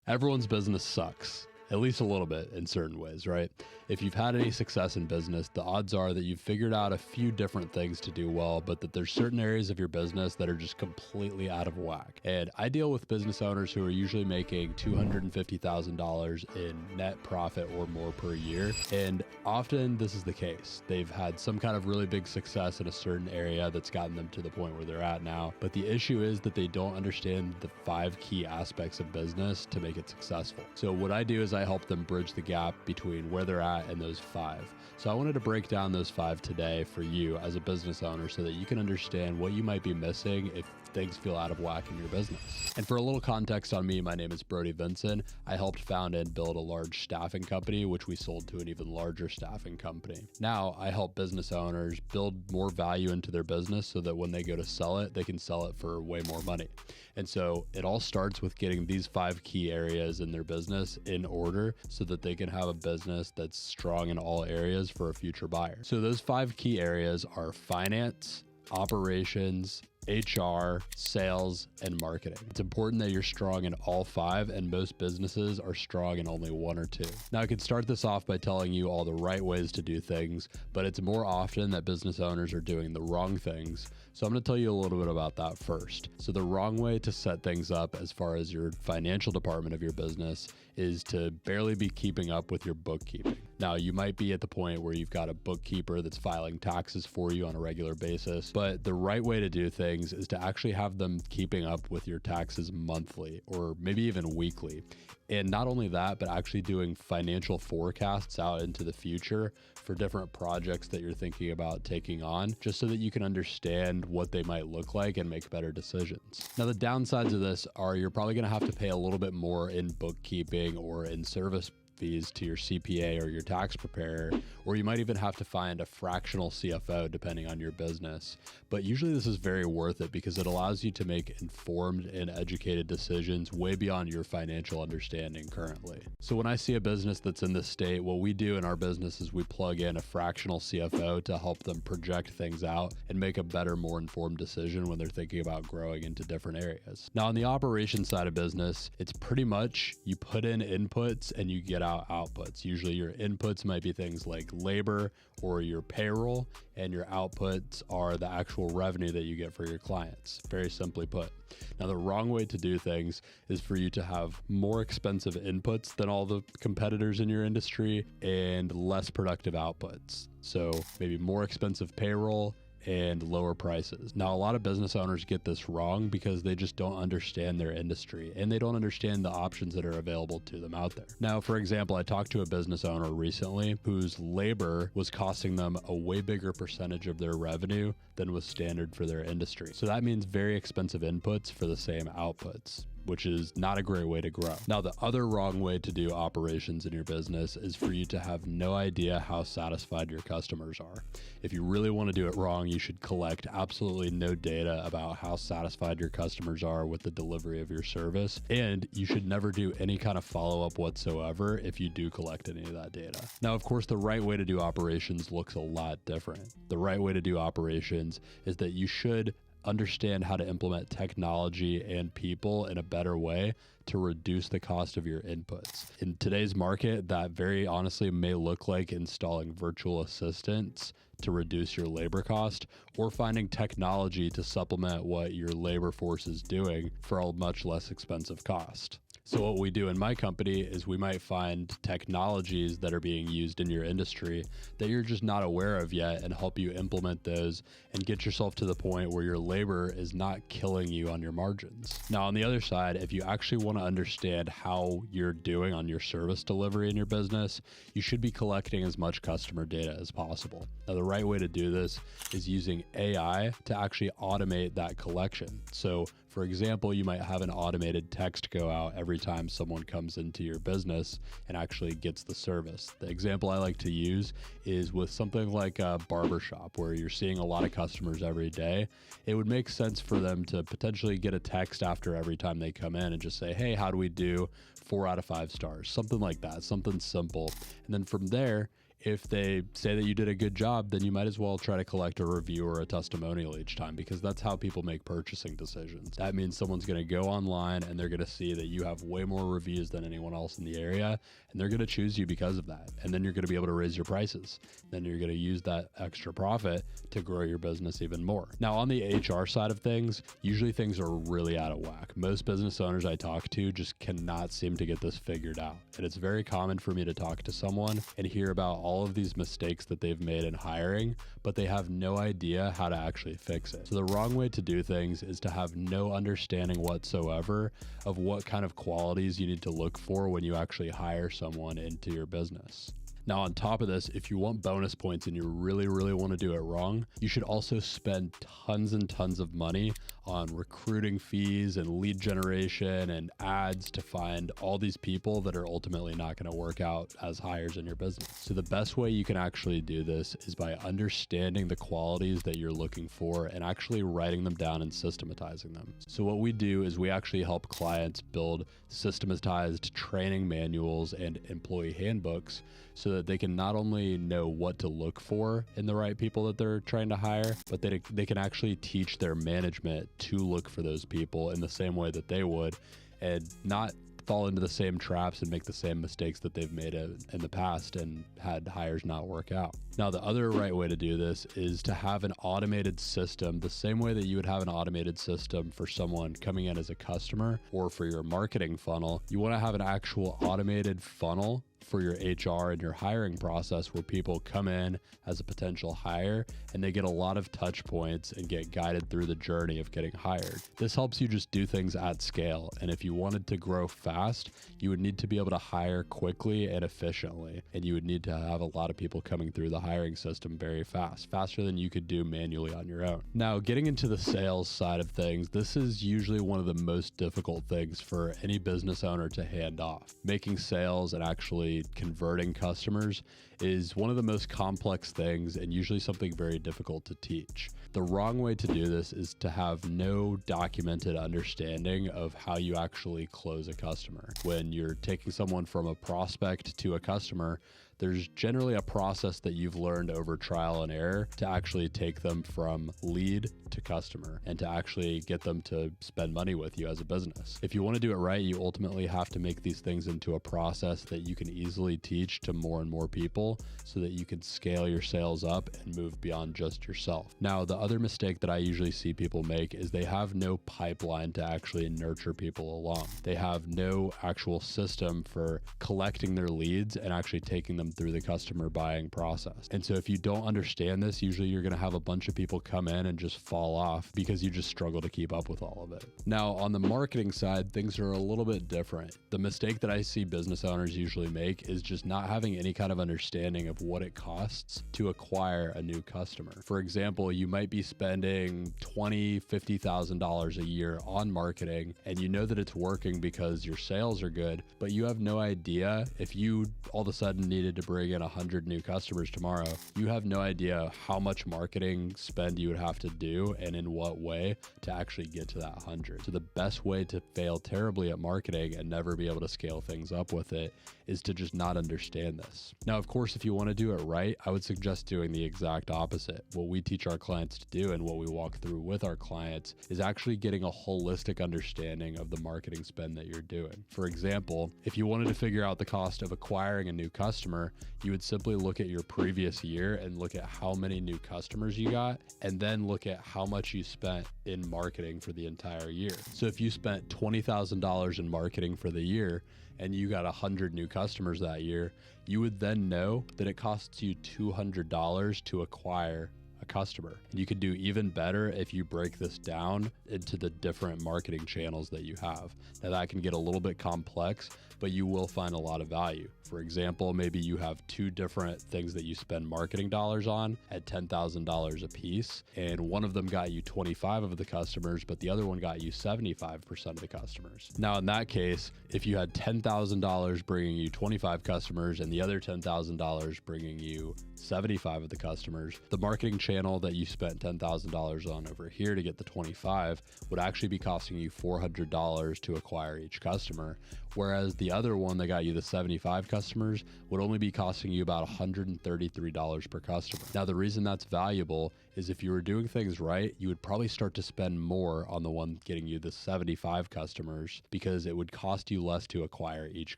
Everyone's business sucks, at least a little bit in certain ways, right? If you've had any success in business, the odds are that you've figured out a few different things to do well, but that there's certain areas of your business that are just completely out of whack. And I deal with business owners who are usually making $250,000 in net profit or more per year. And often this is the case. They've had some kind of really big success in a certain area that's gotten them to the point where they're at now. But the issue is that they don't understand the 5 key aspects of business to make it successful. So what I do is I help them bridge the gap between where they're at and those 5. So I wanted to break down those 5 today for you as a business owner so that you can understand what you might be missing if things feel out of whack in your business. And for a little context on me, my name is Brody Vinson. I helped found and build a large staffing company, which we sold to an even larger staffing company. Now I help business owners build more value into their business so that when they go to sell it, they can sell it for way more money. And so it all starts with getting these 5 key areas in their business in order so that they can have a business that's strong in all areas for a future buyer. So those 5 key areas are finance, operations, HR, sales, and marketing. It's important that you're strong in all 5, and most businesses are strong in only 1 or 2. Now, I could start this off by telling you all the right ways to do things, but it's more often that business owners are doing the wrong things. So I'm going to tell you a little bit about that first. So the wrong way to set things up as far as your financial department of your business is to barely be keeping up with your bookkeeping. Now, you might be at the point where you've got a bookkeeper that's filing taxes for you on a regular basis, but the right way to do things is to actually have them keeping up with your taxes monthly or maybe even weekly. And not only that, but actually doing financial forecasts out into the future for different projects that you're thinking about taking on, just so that you can understand what they might look like and make better decisions. Now, the downsides of this are you're probably going to have to pay a little bit more in bookkeeping or in service fees to your CPA or your tax preparer, or you might even have to find a fractional CFO depending on your business. But usually this is very worth it because it allows you to make informed and educated decisions way beyond your financial understanding currently. So when I see a business that's in this state, what we do in our business is we plug in a fractional CFO to help them project things out and make a better, more informed decision when they're thinking about growing into different areas. Now, on the operations side of business, it's pretty much you put in inputs and you get out outputs. Usually your inputs might be things like labor or your payroll, and your outputs are the actual revenue that you get for your clients, very simply put. Now, the wrong way to do things is for you to have more expensive inputs than all the competitors in your industry and less productive outputs. So maybe more expensive payroll and lower prices. Now, a lot of business owners get this wrong because they just don't understand their industry and they don't understand the options that are available to them out there. Now, for example, I talked to a business owner recently whose labor was costing them a way bigger percentage of their revenue than was standard for their industry. So that means very expensive inputs for the same outputs, which is not a great way to grow. Now, the other wrong way to do operations in your business is for you to have no idea how satisfied your customers are. If you really want to do it wrong, you should collect absolutely no data about how satisfied your customers are with the delivery of your service. And you should never do any kind of follow-up whatsoever if you do collect any of that data. Now, of course, the right way to do operations looks a lot different. The right way to do operations is that you should understand how to implement technology and people in a better way to reduce the cost of your inputs. In today's market, that very honestly may look like installing virtual assistants to reduce your labor cost or finding technology to supplement what your labor force is doing for a much less expensive cost. So what we do in my company is we might find technologies that are being used in your industry that you're just not aware of yet and help you implement those and get yourself to the point where your labor is not killing you on your margins. Now, on the other side, if you actually want to understand how you're doing on your service delivery in your business, you should be collecting as much customer data as possible. Now, the right way to do this is using AI to actually automate that collection. So for example, you might have an automated text go out every time someone comes into your business and actually gets the service. The example I like to use is with something like a barbershop where you're seeing a lot of customers every day. It would make sense for them to potentially get a text after every time they come in and just say, hey, how do we do? 4 out of 5 stars, something like that, something simple. And then from there, if they say that you did a good job, then you might as well try to collect a review or a testimonial each time, because that's how people make purchasing decisions. That means someone's going to go online and they're going to see that you have way more reviews than anyone else in the area, and they're going to choose you because of that. And then you're going to be able to raise your prices. Then you're going to use that extra profit to grow your business even more. Now, on the HR side of things, usually things are really out of whack. Most business owners I talk to just cannot seem to get this figured out. And it's very common for me to talk to someone and hear about all of these mistakes that they've made in hiring, but they have no idea how to actually fix it. So the wrong way to do things is to have no understanding whatsoever of what kind of qualities you need to look for when you actually hire someone into your business. Now, on top of this, if you want bonus points and you really, really want to do it wrong, you should also spend tons and tons of money on recruiting fees and lead generation and ads to find all these people that are ultimately not going to work out as hires in your business. So the best way you can actually do this is by understanding the qualities that you're looking for and actually writing them down and systematizing them. So what we do is we actually help clients build systematized training manuals and employee handbooks so that they can not only know what to look for in the right people that they're trying to hire, but they can actually teach their management to look for those people in the same way that they would, and not fall into the same traps and make the same mistakes that they've made in the past and had hires not work out. Now, the other right way to do this is to have an automated system, the same way that you would have an automated system for someone coming in as a customer or for your marketing funnel. You want to have an actual automated funnel for your HR and your hiring process where people come in as a potential hire and they get a lot of touch points and get guided through the journey of getting hired. This helps you just do things at scale. And if you wanted to grow fast, you would need to be able to hire quickly and efficiently. And you would need to have a lot of people coming through the hiring system very fast, faster than you could do manually on your own. Now, getting into the sales side of things, this is usually one of the most difficult things for any business owner to hand off. Making sales and actually converting customers is one of the most complex things and usually something very difficult to teach. The wrong way to do this is to have no documented understanding of how you actually close a customer. When you're taking someone from a prospect to a customer, there's generally a process that you've learned over trial and error to actually take them from lead to customer and to actually get them to spend money with you as a business. If you want to do it right, you ultimately have to make these things into a process that you can easily teach to more and more people so that you can scale your sales up and move beyond just yourself. Now, the other mistake that I usually see people make is they have no pipeline to actually nurture people along. They have no actual system for collecting their leads and actually taking them through the customer buying process. And so if you don't understand this, usually you're going to have a bunch of people come in and just fall off because you just struggle to keep up with all of it. Now, on the marketing side, things are a little bit different. The mistake that I see business owners usually make is just not having any kind of understanding of what it costs to acquire a new customer. For example, you might be spending $20,000, $50,000 a year on marketing, and you know that it's working because your sales are good, but you have no idea if you all of a sudden needed to bring in 100 new customers tomorrow, you have no idea how much marketing spend you would have to do and in what way to actually get to that 100. So the best way to fail terribly at marketing and never be able to scale things up with it is to just not understand this. Now, of course, if you want to do it right, I would suggest doing the exact opposite. What we teach our clients to do and what we walk through with our clients is actually getting a holistic understanding of the marketing spend that you're doing. For example, if you wanted to figure out the cost of acquiring a new customer, you would simply look at your previous year and look at how many new customers you got, and then look at how much you spent in marketing for the entire year. So if you spent $20,000 in marketing for the year and you got 100 new customers that year, you would then know that it costs you $200 to acquire a customer. And you could do even better if you break this down into the different marketing channels that you have. Now, that can get a little bit complex, but you will find a lot of value. For example, maybe you have two different things that you spend marketing dollars on at $10,000 a piece, and one of them got you 25 of the customers, but the other one got you 75% of the customers. Now, in that case, if you had $10,000 bringing you 25 customers and the other $10,000 bringing you 75 of the customers, the marketing channel that you spent $10,000 on over here to get the 25 would actually be costing you $400 to acquire each customer, whereas the other one that got you the 75 customers would only be costing you about $133 per customer. Now, the reason that's valuable is if you were doing things right, you would probably start to spend more on the one getting you the 75 customers because it would cost you less to acquire each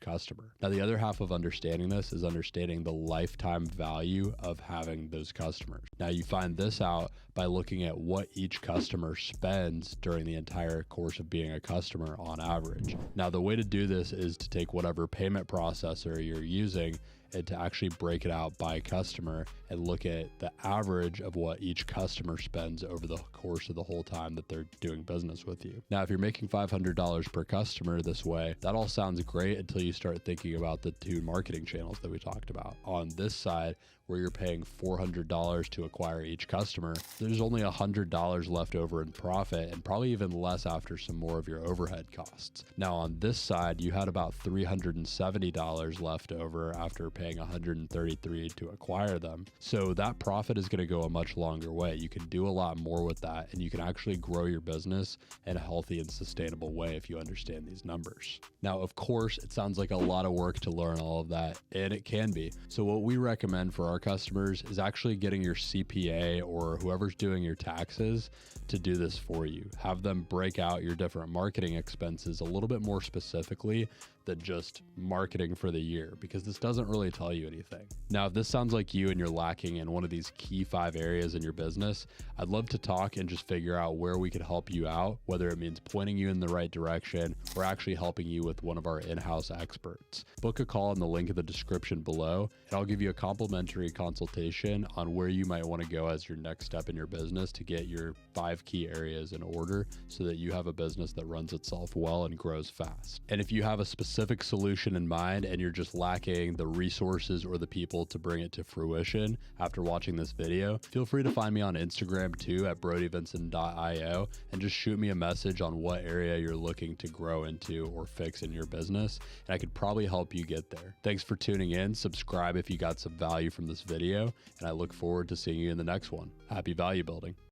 customer. Now, the other half of understanding this is understanding the lifetime value of having those customers. Now, you find this out by looking at what each customer spends during the entire course of being a customer on average. Now, the way to do this is to take whatever payment processor you're using and to actually break it out by customer and look at the average of what each customer spends over the course of the whole time that they're doing business with you. Now, if you're making $500 per customer this way, that all sounds great until you start thinking about the two marketing channels that we talked about. On this side, where you're paying $400 to acquire each customer, there's only $100 left over in profit and probably even less after some more of your overhead costs. Now, on this side, you had about $370 left over after paying $133 to acquire them. So that profit is going to go a much longer way. You can do a lot more with that, and you can actually grow your business in a healthy and sustainable way if you understand these numbers. Now, of course, it sounds like a lot of work to learn all of that, and it can be. So what we recommend for our customers is actually getting your CPA or whoever's doing your taxes to do this for you. Have them break out your different marketing expenses a little bit more specifically than just marketing for the year, because this doesn't really tell you anything. Now, if this sounds like you and you're lacking in one of these key 5 areas in your business, I'd love to talk and just figure out where we could help you out, whether it means pointing you in the right direction or actually helping you with one of our in-house experts. Book a call in the link in the description below, and I'll give you a complimentary consultation on where you might want to go as your next step in your business to get your 5 key areas in order so that you have a business that runs itself well and grows fast. And if you have a specific solution in mind and you're just lacking the resources or the people to bring it to fruition after watching this video, feel free to find me on Instagram too at brodyvinson.io and just shoot me a message on what area you're looking to grow into or fix in your business, and I could probably help you get there. Thanks for tuning in. Subscribe if you got some value from this video, and I look forward to seeing you in the next one. Happy value building.